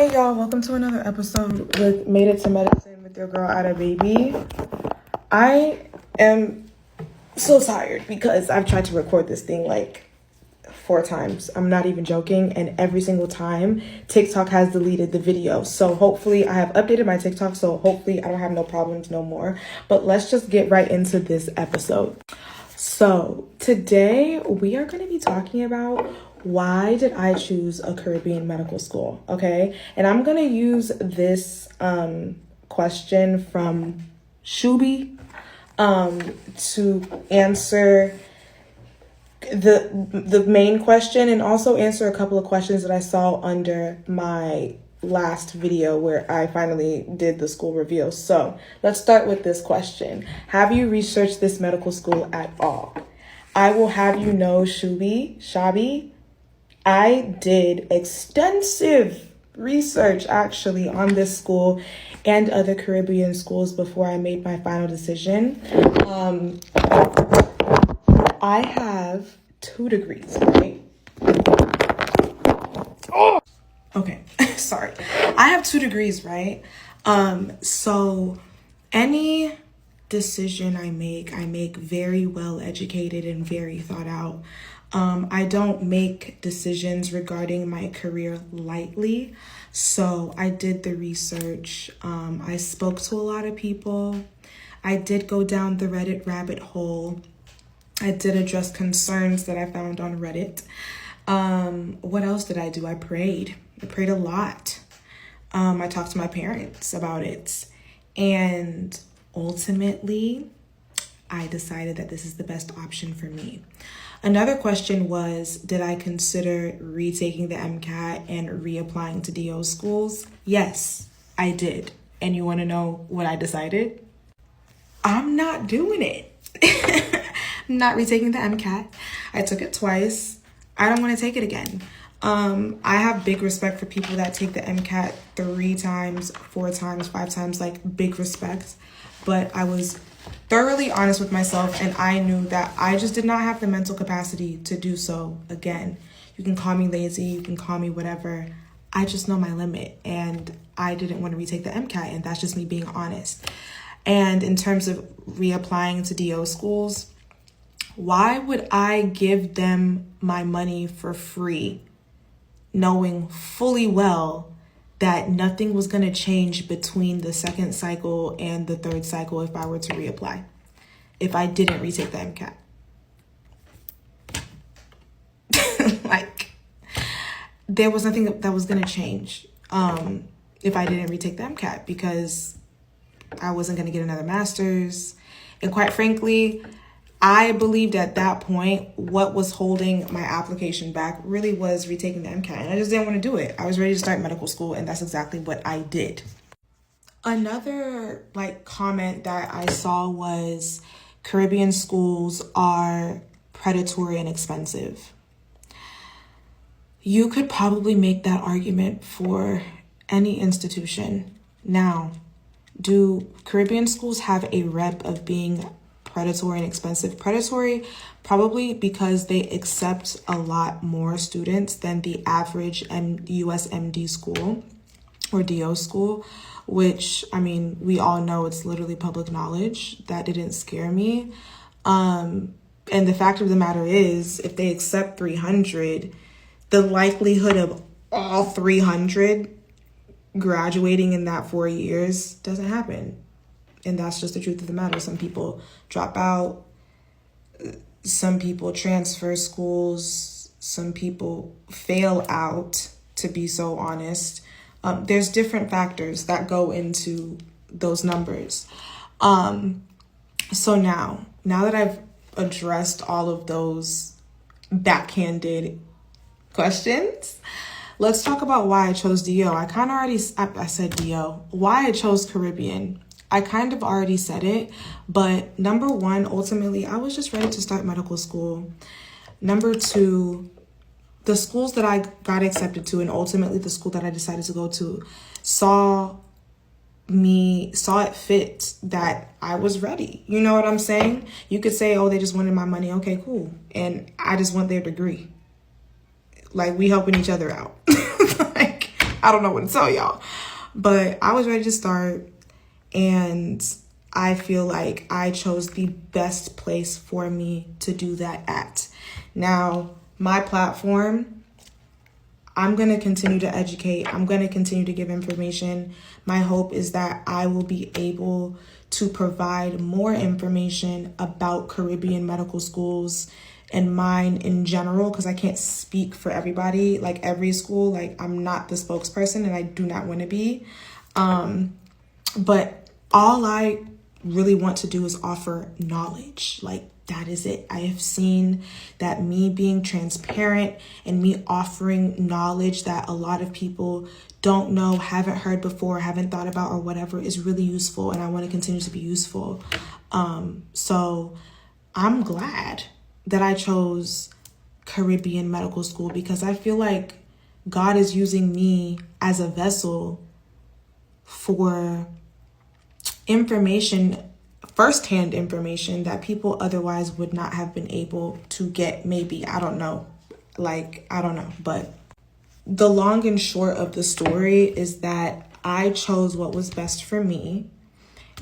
Hey y'all, welcome to another episode with Made It to Medicine with your girl Ada Baby. I am so tired because I've tried to record this thing like 4 times. I'm not even joking, and every single time TikTok has deleted the video. So hopefully I have updated my TikTok, so hopefully I don't have no problems no more. But let's just get right into this episode. So today we are going to be talking about why did I choose a Caribbean medical school, okay? And I'm going to use this question from Shubi to answer the main question, and also answer a couple of questions that I saw under my last video where I finally did the school reveal. So let's start with this question. Have you researched this medical school at all? I will have you know, Shabi, I did extensive research actually on this school and other Caribbean schools before I made my final decision. I have 2 degrees, right? Oh, okay. Sorry. I have 2 degrees, right? So any decision I make very well educated and very thought out. I don't make decisions regarding my career lightly. So I did the research. I spoke to a lot of people. I did go down the Reddit rabbit hole. I did address concerns that I found on Reddit. What else did I do? I prayed. I prayed a lot. I talked to my parents about it. And ultimately, I decided that this is the best option for me. Another question was, did I consider retaking the MCAT and reapplying to DO schools? Yes, I did. And you want to know what I decided? I'm not doing it. I'm not retaking the MCAT. I took it twice. I don't want to take it again. I have big respect for people that take the MCAT 3 times, 4 times, 5 times, like big respect. But I was thoroughly honest with myself, and I knew that I just did not have the mental capacity to do so again. You can call me lazy, you can call me whatever. I just know my limit, and I didn't want to retake the MCAT, and that's just me being honest. And in terms of reapplying to DO schools, why would I give them my money for free, knowing fully well that nothing was going to change between the 2nd cycle and the 3rd cycle if I were to reapply, if I didn't retake the MCAT? Like, there was nothing that was going to change if I didn't retake the MCAT, because I wasn't going to get another master's. And quite frankly, I believed at that point what was holding my application back really was retaking the MCAT. And I just didn't want to do it. I was ready to start medical school, and that's exactly what I did. Another comment that I saw was Caribbean schools are predatory and expensive. You could probably make that argument for any institution. Now, do Caribbean schools have a rep of being predatory and expensive? Predatory probably because they accept a lot more students than the average USMD school or DO school, which, I mean, we all know it's literally public knowledge. That didn't scare me. And the fact of the matter is, if they accept 300, the likelihood of all 300 graduating in that 4 years doesn't happen. And that's just the truth of the matter. Some people drop out. Some people transfer schools. Some people fail out, to be so honest. There's different factors that go into those numbers. So now that I've addressed all of those backhanded questions, let's talk about why I chose DO. I said DO. Why I chose Caribbean. I kind of already said it, but number 1, ultimately, I was just ready to start medical school. Number 2, the schools that I got accepted to, and ultimately the school that I decided to go to, saw it fit that I was ready. You know what I'm saying? You could say, oh, they just wanted my money. Okay, cool. And I just want their degree. Like, we helping each other out. I don't know what to tell y'all. But I was ready to start, and I feel like I chose the best place for me to do that at. Now, my platform, I'm going to continue to educate. I'm going to continue to give information. My hope is that I will be able to provide more information about Caribbean medical schools and mine in general, because I can't speak for everybody, like every school. Like, I'm not the spokesperson, and I do not want to be. But all I really want to do is offer knowledge. Like, that is it. I have seen that me being transparent and me offering knowledge that a lot of people don't know, haven't heard before, haven't thought about, or whatever, is really useful, and I want to continue to be useful. So I'm glad that I chose Caribbean Medical School, because I feel like God is using me as a vessel for information, firsthand information that people otherwise would not have been able to get. Maybe, I don't know. But the long and short of the story is that I chose what was best for me.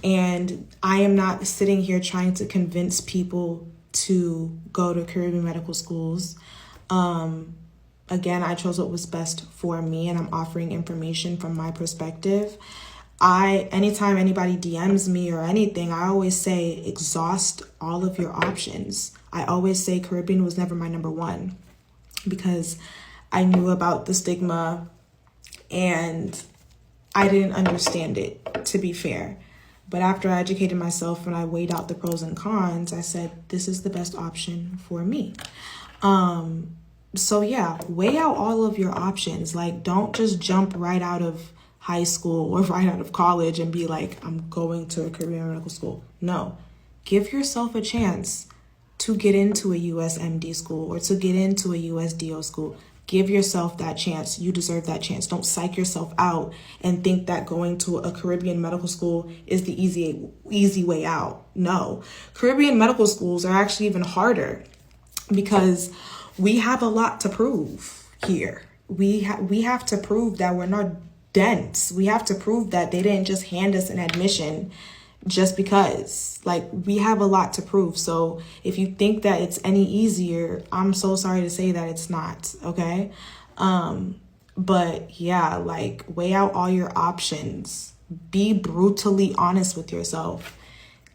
And I am not sitting here trying to convince people to go to Caribbean medical schools. Again, I chose what was best for me, and I'm offering information from my perspective. Anytime anybody DMs me or anything, I always say, exhaust all of your options. I always say Caribbean was never my number one, because I knew about the stigma and I didn't understand it, to be fair. But after I educated myself and I weighed out the pros and cons, I said, this is the best option for me. So yeah, weigh out all of your options. Like, don't just jump right out of high school or right out of college and be like, I'm going to a Caribbean medical school. No, give yourself a chance to get into a USMD school or to get into a USDO school. Give yourself that chance. You deserve that chance. Don't psych yourself out and think that going to a Caribbean medical school is the easy way out. No, Caribbean medical schools are actually even harder, because we have a lot to prove here. We have to prove that we're not dense. We have to prove that they didn't just hand us an admission just because. Like, we have a lot to prove. So if you think that it's any easier, I'm so sorry to say that it's not, okay? But yeah, like, weigh out all your options. Be brutally honest with yourself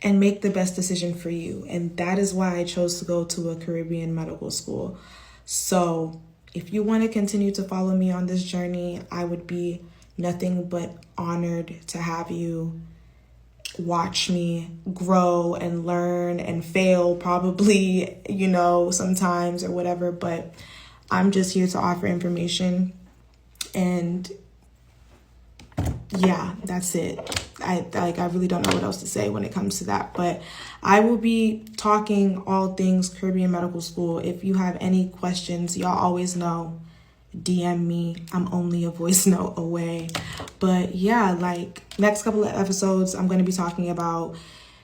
and make the best decision for you. And that is why I chose to go to a Caribbean medical school. So if you want to continue to follow me on this journey, I would be nothing but honored to have you watch me grow and learn and fail, probably, sometimes or whatever. But I'm just here to offer information. And yeah, that's it. I really don't know what else to say when it comes to that. But I will be talking all things Caribbean Medical School. If you have any questions, y'all always know, DM me. I'm only a voice note away. But yeah, like, next couple of episodes, I'm going to be talking about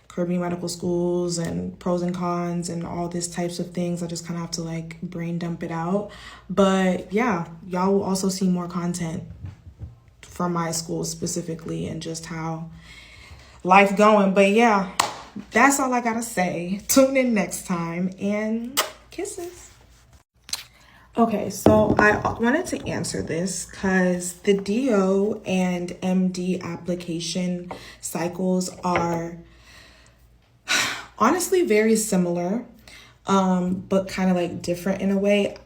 Caribbean medical schools and pros and cons and all these types of things. I just kind of have to like brain dump it out. But yeah, y'all will also see more content from my school specifically and just how life going. But yeah, that's all I gotta say. Tune in next time, and kisses. Okay, so I wanted to answer this because the DO and MD application cycles are honestly very similar, but kind of like different in a way.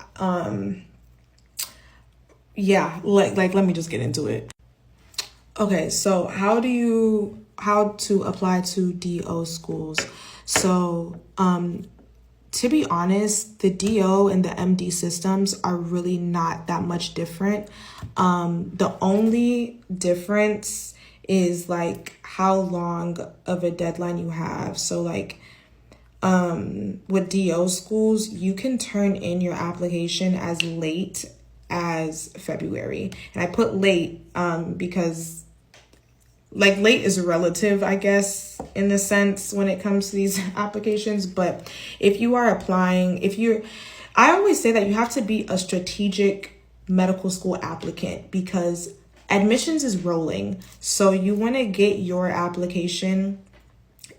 Yeah, like let me just get into it. Okay, so how to apply to DO schools? So, to be honest, the DO and the MD systems are really not that much different. The only difference is like how long of a deadline you have. So like, with DO schools, you can turn in your application as late as February. And I put late, because like late is relative, I guess, in the sense when it comes to these applications. But if you are applying, I always say that you have to be a strategic medical school applicant, because admissions is rolling. So you want to get your application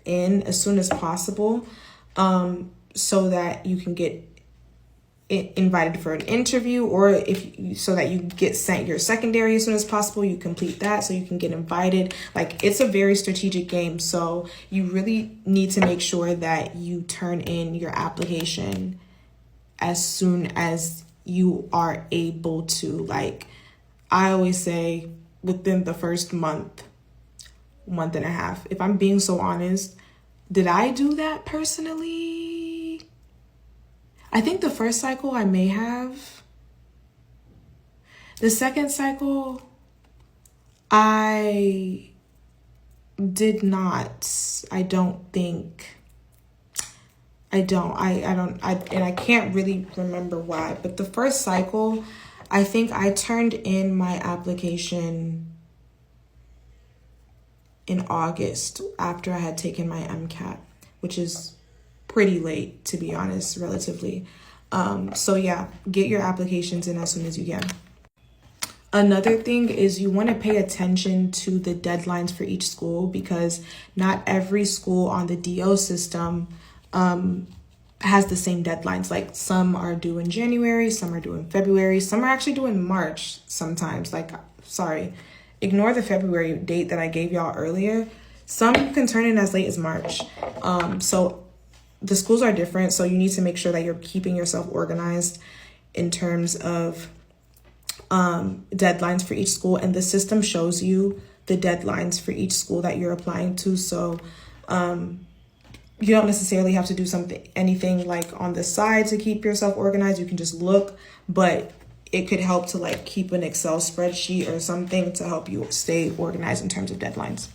in as soon as possible, so that you can get invited for an interview, or so that you get sent your secondary as soon as possible. You complete that so you can get invited. Like, it's a very strategic game, so you really need to make sure that you turn in your application as soon as you are able to. Like, I always say within the first month and a half. If I'm being so honest, did I do that personally? I think the first cycle I may have. The second cycle, I did not. I don't think. I don't. And I can't really remember why. But the first cycle, I think I turned in my application in August after I had taken my MCAT, which is pretty late, to be honest, relatively. So yeah, get your applications in as soon as you can. Another thing is you want to pay attention to the deadlines for each school, because not every school on the DO system has the same deadlines. Like, some are due in January, some are due in February, some are actually due in March sometimes. Like, sorry, ignore the February date that I gave y'all earlier. Some can turn in as late as March. So the schools are different, so you need to make sure that you're keeping yourself organized in terms of deadlines for each school, and the system shows you the deadlines for each school that you're applying to. So you don't necessarily have to do anything like on the side to keep yourself organized. You can just look, but it could help to like keep an Excel spreadsheet or something to help you stay organized in terms of deadlines.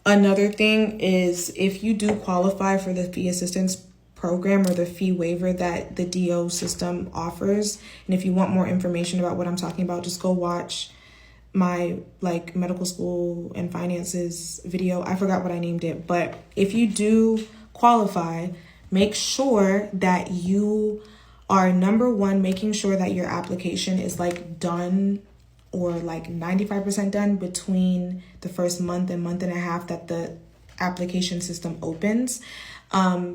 Another thing is, if you do qualify for the fee assistance program or the fee waiver that the DO system offers, and if you want more information about what I'm talking about, just go watch my like medical school and finances video. I forgot what I named it, but if you do qualify, make sure that you are, number one, making sure that your application is like done, or like 95% done between the first month and a half that the application system opens.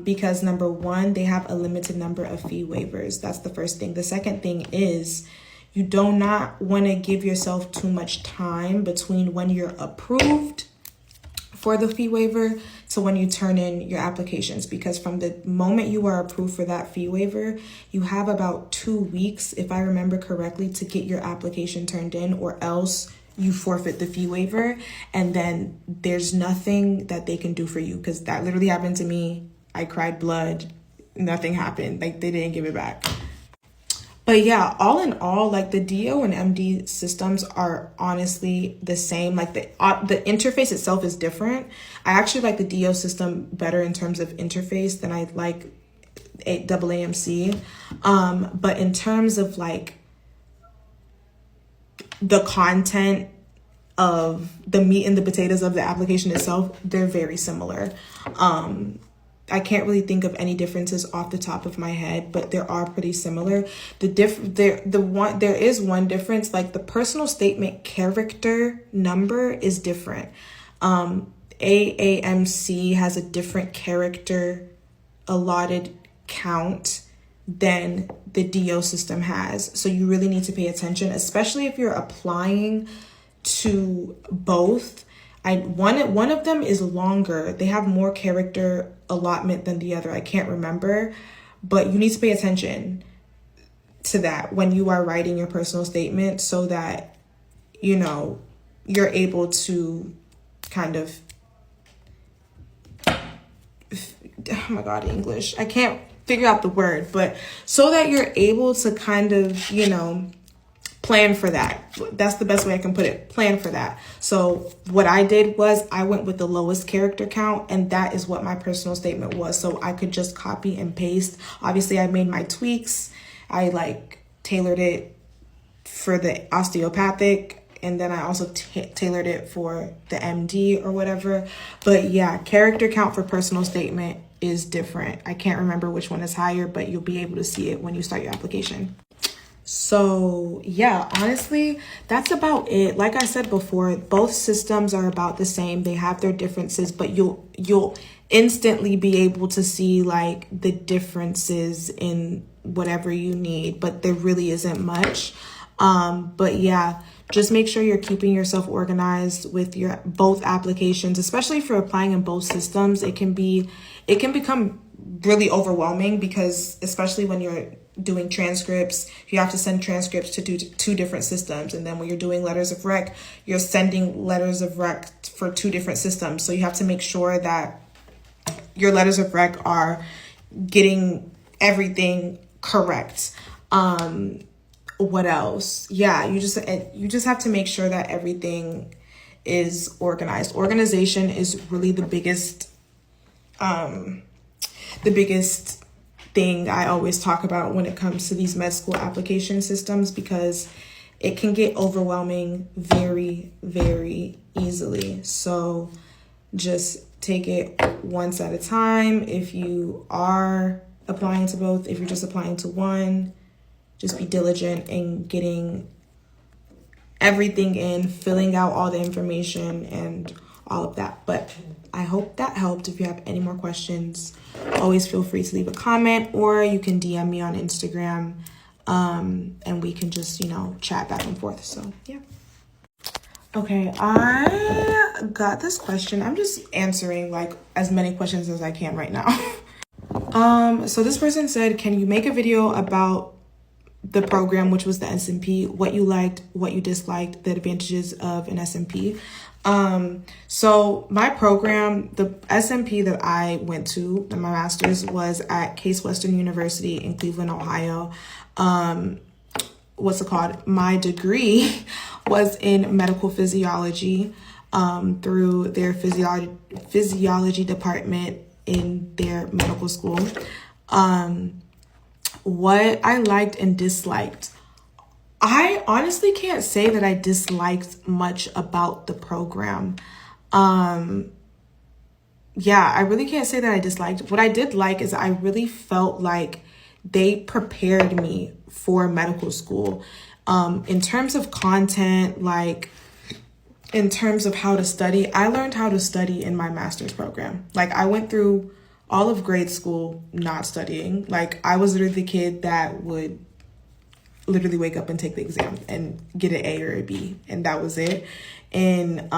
Because number one, they have a limited number of fee waivers. That's the first thing. The second thing is, you do not want to give yourself too much time between when you're approved for the fee waiver to when you turn in your applications, because from the moment you are approved for that fee waiver, you have about 2 weeks, if I remember correctly, to get your application turned in, or else you forfeit the fee waiver, and then there's nothing that they can do for you, because that literally happened to me. I cried blood, nothing happened, like they didn't give it back. But yeah, all in all, like the DO and MD systems are honestly the same. Like the interface itself is different. I actually like the DO system better in terms of interface than I like AAMC. But in terms of like the content of the meat and the potatoes of the application itself, they're very similar. I can't really think of any differences off the top of my head, but there are pretty similar. There is one difference, like the personal statement character number is different. AAMC has a different character allotted count than the DO system has. So you really need to pay attention, especially if you're applying to both. One of them is longer. They have more character allotment than the other. I can't remember, but you need to pay attention to that when you are writing your personal statement, so that, you know, you're able to kind of, oh my God, English. I can't figure out the word, but so that you're able to kind of, you know, plan for that. That's the best way I can put it. Plan for that. So what I did was I went with the lowest character count, and that is what my personal statement was. So I could just copy and paste. Obviously, I made my tweaks. I like tailored it for the osteopathic, and then I also tailored it for the MD or whatever. But yeah, character count for personal statement is different. I can't remember which one is higher, but you'll be able to see it when you start your application. So yeah, honestly, that's about it. Like I said before, both systems are about the same. They have their differences, but you'll instantly be able to see like the differences in whatever you need, but there really isn't much. But yeah, just make sure you're keeping yourself organized with your both applications, especially for applying in both systems. It can become really overwhelming because especially when you're doing transcripts, you have to send transcripts to do two different systems. And then when you're doing letters of rec, you're sending letters of rec for two different systems. So you have to make sure that your letters of rec are getting everything correct. What else? Yeah, you just have to make sure that everything is organized. Organization is really the biggest thing I always talk about when it comes to these med school application systems, because it can get overwhelming very, very easily. So just take it once at a time. If you are applying to both, if you're just applying to one, just be diligent in getting everything in, filling out all the information and all of that. But I hope that helped. If you have any more questions, always feel free to leave a comment, or you can DM me on Instagram, and we can just, chat back and forth. So yeah. Okay, I got this question. I'm just answering like as many questions as I can right now. So this person said, can you make a video about the program, which was the SMP, what you liked, what you disliked, the advantages of an SMP? So my program, the SMP that I went to, my master's, was at Case Western University in Cleveland, Ohio. What's it called? My degree was in medical physiology, through their physiology department in their medical school. What I liked and disliked. I honestly can't say that I disliked much about the program. Yeah, I really can't say that I disliked. What I did like is I really felt like they prepared me for medical school. In terms of content, like in terms of how to study, I learned how to study in my master's program. Like I went through all of grade school not studying. Like I was literally the kid that would literally wake up and take the exam and get an A or a B, and that was it. In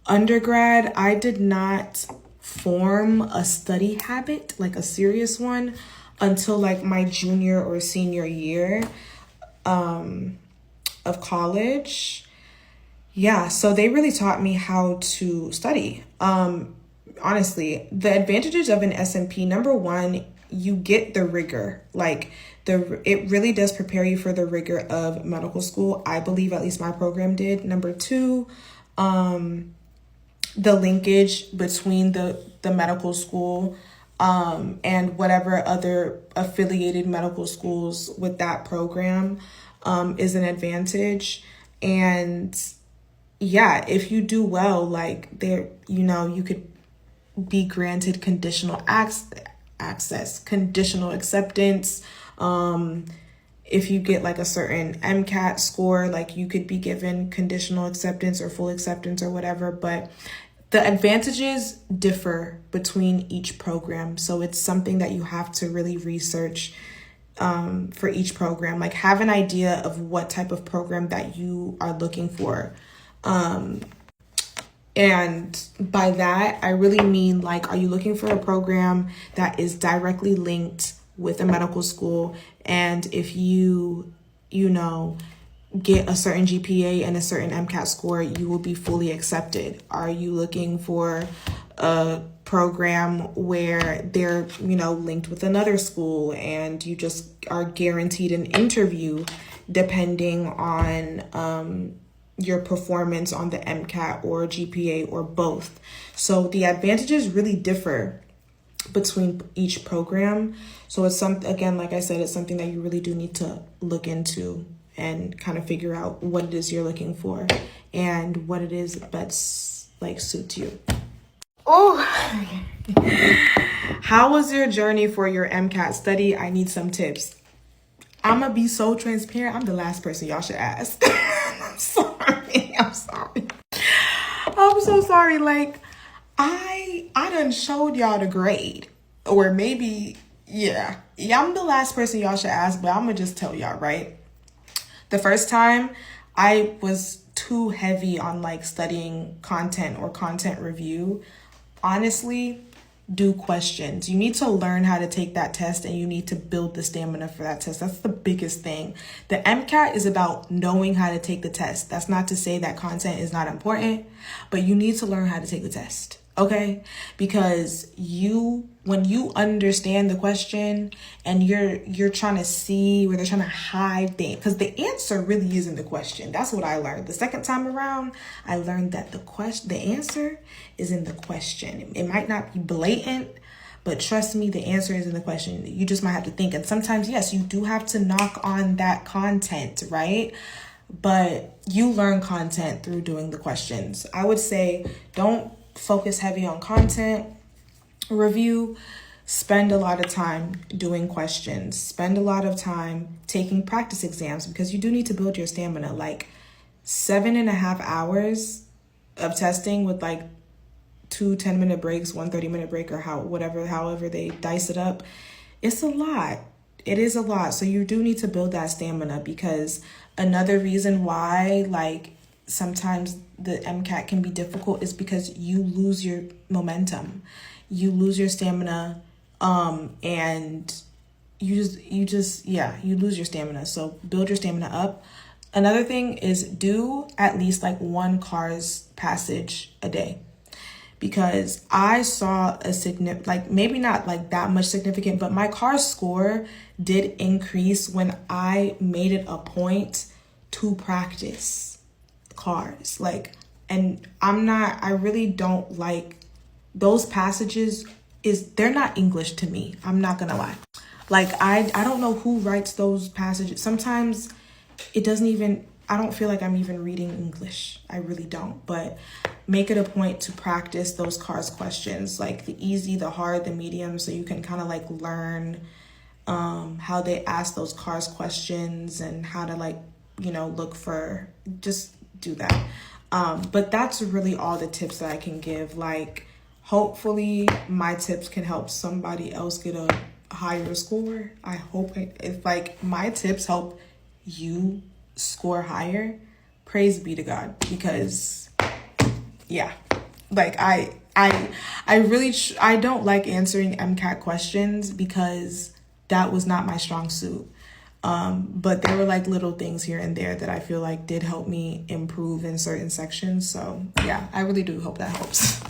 undergrad, I did not form a study habit, like a serious one, until like my junior or senior year of college. Yeah, so they really taught me how to study. Honestly, the advantages of an SMP, number one, you get the rigor. Like it really does prepare you for the rigor of medical school. I believe at least my program did. Number two, the linkage between the medical school and whatever other affiliated medical schools with that program is an advantage. And yeah, if you do well, like there, you could be granted conditional access, conditional acceptance. If you get like a certain MCAT score, like you could be given conditional acceptance or full acceptance or whatever. But the advantages differ between each program. So it's something that you have to really research for each program. Like have an idea of what type of program that you are looking for. And by that, I really mean like, are you looking for a program that is directly linked with a medical school? And if you get a certain GPA and a certain MCAT score, you will be fully accepted. Are you looking for a program where they're, linked with another school and you just are guaranteed an interview depending on your performance on the MCAT or GPA or both? So the advantages really differ between each program. So it's again, like I said, it's something that you really do need to look into and kind of figure out what it is you're looking for and what it is best like suits you. Oh, how was your journey for your MCAT study? I need some tips. I'm gonna be so transparent. I'm the last person y'all should ask. I'm sorry. I'm sorry. I'm so sorry. Like, I done showed y'all the grade. Or maybe, yeah, I'm the last person y'all should ask, but I'm gonna just tell y'all, right? The first time I was too heavy on like studying content or content review. Honestly, do questions. You need to learn how to take that test and you need to build the stamina for that test. That's the biggest thing. The MCAT is about knowing how to take the test. That's not to say that content is not important, but you need to learn how to take the test. Okay? Because when you understand the question and you're trying to see where they're trying to hide things, because the answer really isn't the question. That's what I learned. The second time around, I learned that the answer is in the question. It might not be blatant, but trust me, the answer is in the question. You just might have to think. And sometimes, yes, you do have to knock on that content, right? But you learn content through doing the questions. I would say don't focus heavy on content review. Spend a lot of time doing questions. Spend a lot of time taking practice exams because you do need to build your stamina. Like 7.5 hours of testing with like 2 10-minute breaks, 1 30-minute break, or however they dice it up. It's a lot. It is a lot. So you do need to build that stamina, because another reason why like sometimes the MCAT can be difficult is because you lose your momentum. You lose your stamina, and you lose your stamina. So build your stamina up. Another thing is do at least like 1 CARS passage a day, because I saw a significant, like maybe not like that much significant, but my CARS score did increase when I made it a point to practice CARS. Like, and I really don't like those passages. They're not English to me. I'm not gonna lie. Like, I don't know who writes those passages. Sometimes it doesn't even, I don't feel like I'm even reading English. I really don't. But make it a point to practice those CARS questions, like the easy, the hard, the medium, so you can kind of like learn how they ask those CARS questions and how to like, look for, just do that. But that's really all the tips that I can give. Like, hopefully my tips can help somebody else get a higher score. I hope if like my tips help you score higher, praise be to God, because yeah, like I really I don't like answering MCAT questions because that was not my strong suit. But there were like little things here and there that I feel like did help me improve in certain sections. So yeah, I really do hope that helps.